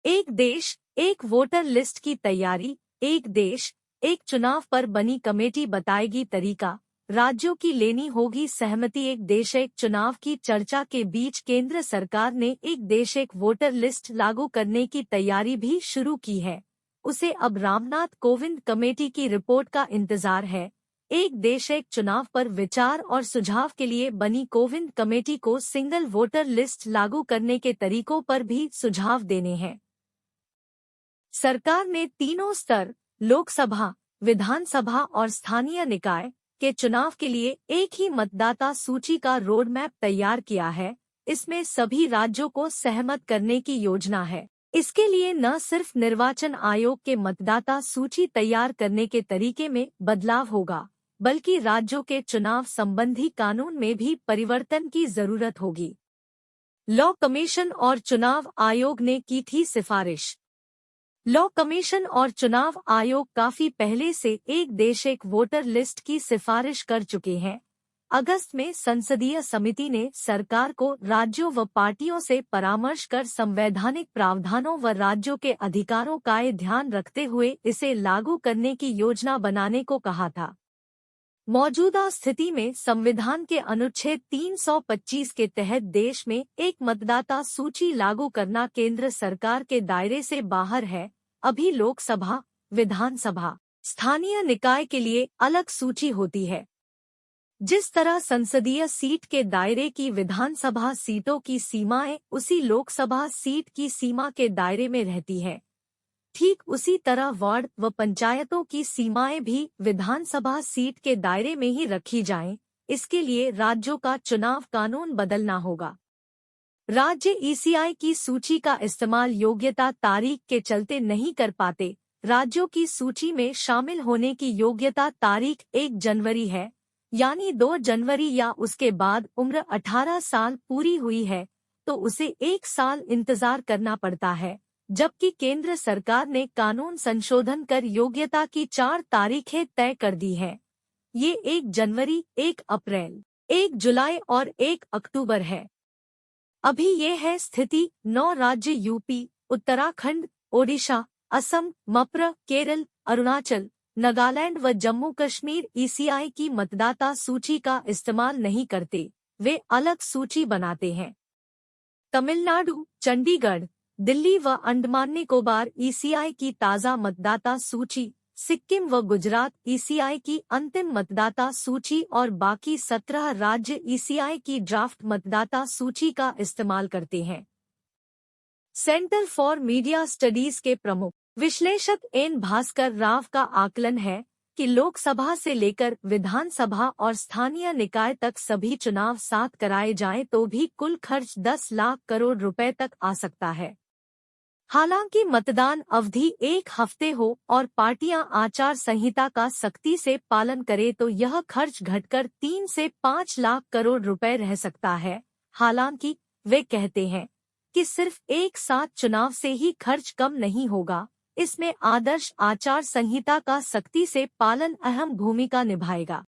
एक देश एक वोटर लिस्ट की तैयारी। एक देश एक चुनाव पर बनी कमेटी बताएगी तरीका। राज्यों की लेनी होगी सहमति। एक देश एक चुनाव की चर्चा के बीच केंद्र सरकार ने एक देश एक वोटर लिस्ट लागू करने की तैयारी भी शुरू की है। उसे अब रामनाथ कोविंद कमेटी की रिपोर्ट का इंतजार है। एक देश एक चुनाव पर विचार और सुझाव के लिए बनी कोविंद कमेटी को सिंगल वोटर लिस्ट लागू करने के तरीकों पर भी सुझाव देने हैं। सरकार ने तीनों स्तर लोकसभा, विधानसभा और स्थानीय निकाय के चुनाव के लिए एक ही मतदाता सूची का रोड मैप तैयार किया है। इसमें सभी राज्यों को सहमत करने की योजना है। इसके लिए न सिर्फ निर्वाचन आयोग के मतदाता सूची तैयार करने के तरीके में बदलाव होगा, बल्कि राज्यों के चुनाव संबंधी कानून में भी परिवर्तन की जरूरत होगी। लॉ कमीशन और चुनाव आयोग ने की थी सिफारिश। लॉ कमीशन और चुनाव आयोग काफी पहले से एक देश एक वोटर लिस्ट की सिफारिश कर चुके हैं। अगस्त में संसदीय समिति ने सरकार को राज्यों व पार्टियों से परामर्श कर संवैधानिक प्रावधानों व राज्यों के अधिकारों का ध्यान रखते हुए इसे लागू करने की योजना बनाने को कहा था। मौजूदा स्थिति में संविधान के अनुच्छेद 325 के तहत देश में एक मतदाता सूची लागू करना केंद्र सरकार के दायरे से बाहर है। अभी लोकसभा, विधानसभा, स्थानीय निकाय के लिए अलग सूची होती है। जिस तरह संसदीय सीट के दायरे की विधानसभा सीटों की सीमाएं उसी लोकसभा सीट की सीमा के दायरे में रहती है, ठीक उसी तरह वार्ड व पंचायतों की सीमाएं भी विधानसभा सीट के दायरे में ही रखी जाएं। इसके लिए राज्यों का चुनाव कानून बदलना होगा। राज्य ईसीआई की सूची का इस्तेमाल योग्यता तारीख के चलते नहीं कर पाते। राज्यों की सूची में शामिल होने की योग्यता तारीख 1 जनवरी है, यानी 2 जनवरी या उसके बाद उम्र 18 साल पूरी हुई है तो उसे 1 साल इंतजार करना पड़ता है। जबकि केंद्र सरकार ने कानून संशोधन कर योग्यता की 4 तारीखें तय कर दी हैं। ये 1 जनवरी, 1 अप्रैल, 1 जुलाई और 1 अक्टूबर है। अभी ये है स्थिति। 9 राज्य यूपी, उत्तराखंड, ओडिशा, असम, मप्र, केरल, अरुणाचल, नागालैंड व जम्मू कश्मीर ईसीआई की मतदाता सूची का इस्तेमाल नहीं करते, वे अलग सूची बनाते हैं। तमिलनाडु, चंडीगढ़, दिल्ली व अंडमान निकोबार ईसीआई की ताज़ा मतदाता सूची, सिक्किम व गुजरात ईसीआई की अंतिम मतदाता सूची और बाकी 17 राज्य ईसीआई की ड्राफ्ट मतदाता सूची का इस्तेमाल करते हैं। सेंटर फॉर मीडिया स्टडीज के प्रमुख विश्लेषक एन भास्कर राव का आकलन है कि लोकसभा से लेकर विधानसभा और स्थानीय निकाय तक सभी चुनाव साथ कराए जाएं तो भी कुल खर्च 10 लाख करोड़ रुपए तक आ सकता है। हालांकि मतदान अवधि 1 हफ्ते हो और पार्टियां आचार संहिता का सख्ती से पालन करें तो यह खर्च घटकर 3 से 5 लाख करोड़ रुपए रह सकता है। हालांकि वे कहते हैं कि सिर्फ एक साथ चुनाव से ही खर्च कम नहीं होगा, इसमें आदर्श आचार संहिता का सख्ती से पालन अहम भूमिका निभाएगा।